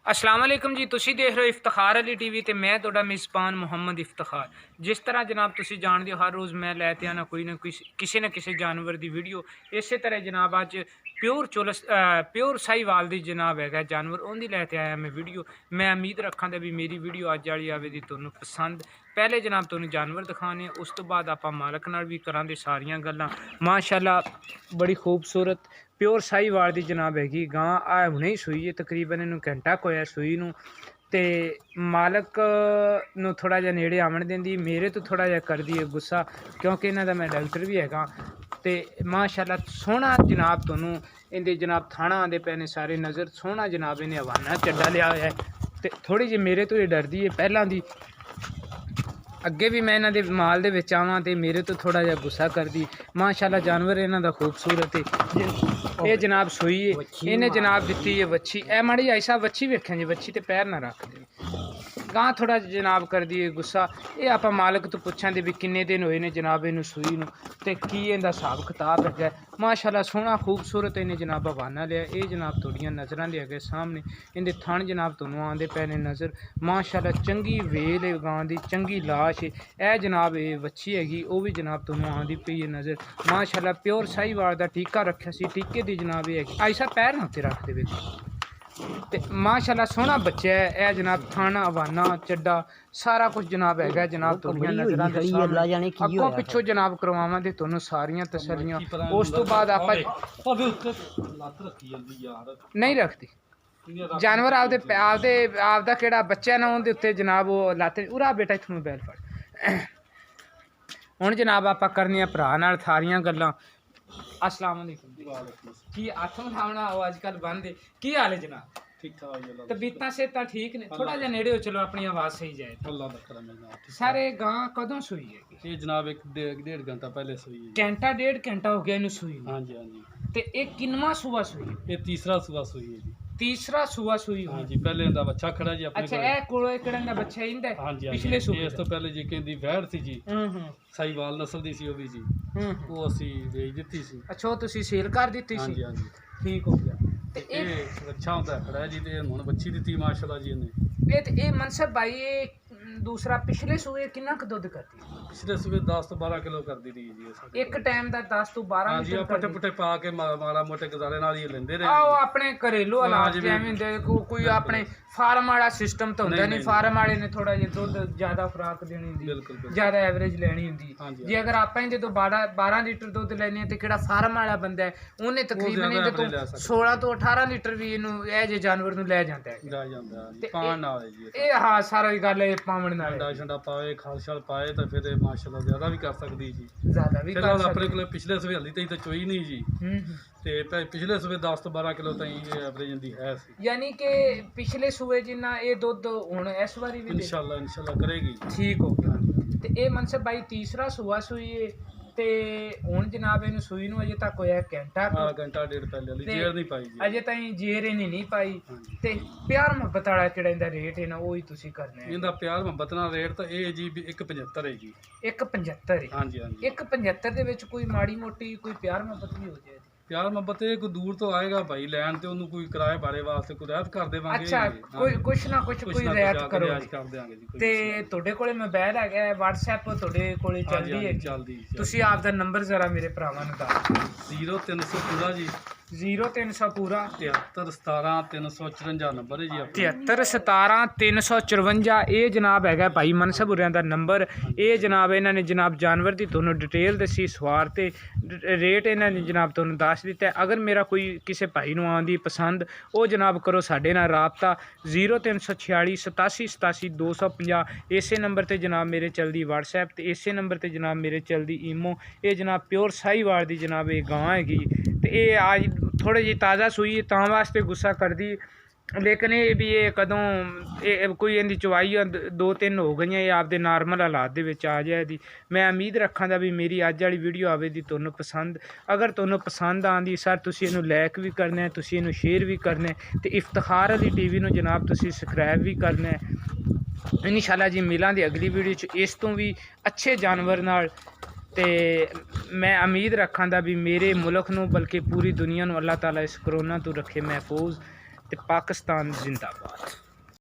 अस्सलाम वालेकुम जी। तुसी देख रहे हो इफ्तिखार अली टीवी ते मैं तुहाडा मेज़बान मुहम्मद इफ्तिखार। जिस तरह जनाब तुसी जानदे हो हर रोज़ मैं लैते आना कोई ना किसी ना किसी जानवर की वीडियो। इस तरह जनाब अज प्योर साहीवाल दी जनाब है जानवर उनकी लैते आया मैं वीडियो। मैं उम्मीद रखा दा भी मेरी वीडियो अज वाली आवे दी तुहानू पसंद। पहले जनाब तुहानू जानवर दिखाने उस तो बाद आपां मालक नाल भी करांगे सारियां गल्लां। माशाअल्लाह बड़ी खूबसूरत प्योर साहीवाल की जनाब हैगी गां आ हुणे ही सूई है, तकरीबन इनू घंटा को होया सूई नू। ते मालक नू थोड़ा जिहा नेड़े आवन देंदी, मेरे तो थोड़ा जिहा करदी है गुस्सा क्योंकि इन्हां दा मैं डॉक्टर भी हैगा। ते माशाअल्लाह सोहना जनाब तुहानू इंदे जनाब थाना आंदे पे ने सारे नज़र सोहना जनाब इन्हें हवाना चड्डा लिया होया है। ते थोड़ी जी मेरे तो ये डरदी है पहलां दी, अगे भी मैं इन्हां दे माल दे विच आवां ते मेरे तो थोड़ा जिहा गुस्सा करदी। माशाअल्लाह जानवर इन्हां दा खूबसूरत है। ये जनाब सूई है, इन्हें जनाब दिती है वच्छी। ए माड़ी ऐसा वच्छी वेखें जी, वच्छी ते पैर ना रख दे। गां थोड़ा जनाब कर दी है गुस्सा। ये आप मालक तो पुछां दे भी किन्ने दिन होए ने जनाब इनू सूई नू ते की इहदा हिसाब किताब है। माशाअल्लाह सोहना खूबसूरत इन्हें जनाब हवाना लिया। ये जनाब थोड़ियां नज़रां दे अगे सामने इनके थण जनाब तुहानू आंदे पे ने नज़र। माशाअल्लाह चंगी वेल है गां दी, चंगी लाश है। ए जनाब ये वच्छी हैगी वो भी जनाब तुहानू आंदी पई है नज़र। माशाअल्लाह प्योर साहीवाल दा टीका रखिया सी, टीके दी जनाब ये हैगी। ऐसा पैर ना उत्ते रख दे ते माशाअल्लाह सोहना बच्चा है। ए जनाब थाना हवाना चड्डा सारा कुछ जनाब है जनाब तुहाडियां नज़रां दे सामने। अगों पिछों जनाब करवावां दे तुहानू सारियां तसल्लियां। उस तो बाद आपां नहीं रखती जानवर आपदे आपदे आपदा केड़ा बच्चा ना उहदे उत्ते जनाब वो लाते उरा बेटा इत्थों मोबाइल फड़। हुण जनाब आपां करनियां भरा नाल सारियां गल्लां। अस्सलाम वालेकुम। की हत्थ मिलावना हो अजकल बंद है। की हाल है जनाब? ठीक ठाक। तबीयतां सेहतां ठीक ने? थोड़ा जिहा नेड़े हो चलो अपनी आवाज़ सही जाए। अल्लाह दा करम है। सारे गां कदों सूई है? ये जनाब एक डेढ़ घंटा पहले सूई है। घंटा डेढ़ घंटा हो गया इनू सूई? हाँ जी हाँ जी। ते एक किनवा सूआ सूई? ये तीसरा सूआ सूई है जी। तीसरा सूआ सूई? हाँ जी। पहले इंदा बच्चा खड़ा जी अपने। अच्छा ए कोले किहड़ा दा बच्चा इंदा? हाँ जी। पिछले सूए इस तो पहले जी कहंदी वैड़ सी जी। साहीवाल नस्ल दी सी ओ भी जी। वो असी बेच दित्ती सी। अच्छा वो तुसी सेल कर दित्ती सी? हाँ जी हाँ जी। ठीक हो गया। ते अच्छा होंदा खड़ा जी ते हुण बच्ची दित्ती माशाअल्लाह जी इन्हें। ये मनसब भाई ये दूसरा पिछले सूए कितना क दुध करती? पिछले सूए 10 तो 12 किलो कर दी थी जी। एक टाइम दा 10 तो 12 लीटर? हाँ जी पट्टे पुट्टे पा के माड़ा मोटे गुजारे नाल ही लेंदे रहे। आओ अपने घरेलू हालात जिवें हुंदे कोई अपने फार्म वाला सिस्टम तो हुंदा नहीं। फार्म वाले ने थोड़ा जिहा दुध ज्यादा खुराक देनी हुंदी, ज्यादा एवरेज लेनी हुंदी। जे अगर आपां इहदे तो 12 लीटर दुध लैने ते केड़ा फार्म वाला बंदा है उन्हें तकरीबन इहदे तो 16 तो 18 लीटर भी इनू ए जे जानवर नू लै जांदा है। पाण नाल जी ए हां सारी गल है पावण नाल। अंडा शंडा पाए खाल शाल पाए तो फिर माशाअल्लाह ज्यादा भी कर सकदी जी। ज्यादा भी कर अपने कोल पिछले सूए हल्ली तई तो चोई नहीं जी। ते पिछले सूए 10 तो 12 किलो ताईं एवरेज इहदी है सी। यानी कि पिछले सूए जिन्ना ये दुध हुण इस वारी भी इंशाअल्लाह करेगी। ठीक हो गया। ते ए मनसब भाई तीसरा सूआ सूई है ते हुण जनाब इनू सूई नू अजे तक होया घंटा डेढ़ पहले हली जेर नहीं पाई जी। अजे ताईं जेर इन्हें नहीं पाई। ते प्यार मुहब्बत वाला केड़ा इंदा रेट है ना वो ही तुसी करना है। इंदा प्यार मुहब्बत नाल रेट तो ए जी 175 है जी। 175 है? हां जी हां जी। 175 दे विच कोई माड़ी मोटी कोई प्यार मुहब्बत भी हो जाए? प्यार मुहब्बत कोई दूर तो आएगा भाई लैन ते ओनू कोई किराए बारे वास्ते कोई रियायत कर देवांगे। अच्छा कोई कुछ ना कुछ कोई रियायत करो कर देंगे जी। ते तुहाडे कोले मोबाइल है WhatsApp तुहाडे कोले चलदी है? चलदी। तुसी आप दा नंबर जरा मेरे भरावां नू दस। 0300 पूरा जी। 0300 पूरा 73 17 354 नंबर है जी। 73 17 354 ये जनाब है भाई मनसब होरियां दा नंबर। ये जनाब इन्हां ने जनाब जानवर की तुहानू डिटेल दसी सवार ते रेट इन्हां ने जनाब तुहानू दस दिता है। अगर मेरा कोई किसी भाई नू आंदी पसंद वो जनाब करो साडे नाल राबता 0346 87 87 250। इसे नंबर ते जनाब मेरे चलदी WhatsApp ते इसे नंबर ते जनाब मेरे चलदी ईमो। ये जनाब प्योर साहीवाल दी जनाब ये गां हैगी ते ये आज थोड़ी जी ताज़ा सूई तां वास्ते गुस्सा कर दी। लेकिन ये भी ये कदों कोई इनकी चवाई 2-3 हो गई ये आपदे नॉर्मल हालात दे विच आ जाए दी। मैं उम्मीद रखा दा भी मेरी अज वाली वीडियो आवे दी तुहानू पसंद। अगर तुहानू पसंद आंदी सर तुसी इनू लाइक भी करना है, तुसी इनू शेयर भी करना है ते इफ्तिखार अली टीवी नू जनाब तुसी सबसक्राइब भी करना है। इंशाअल्लाह जी मिलां दी अगली वीडियो च इस तो भी अच्छे जानवर नाल। ते मैं उम्मीद रखा दा भी मेरे मुल्क नू बल्कि पूरी दुनिया नू अल्लाह ताला इस करोना तो रखे महफूज। ਤੇ ਪਾਕਿਸਤਾਨ ਜ਼ਿੰਦਾਬਾਦ।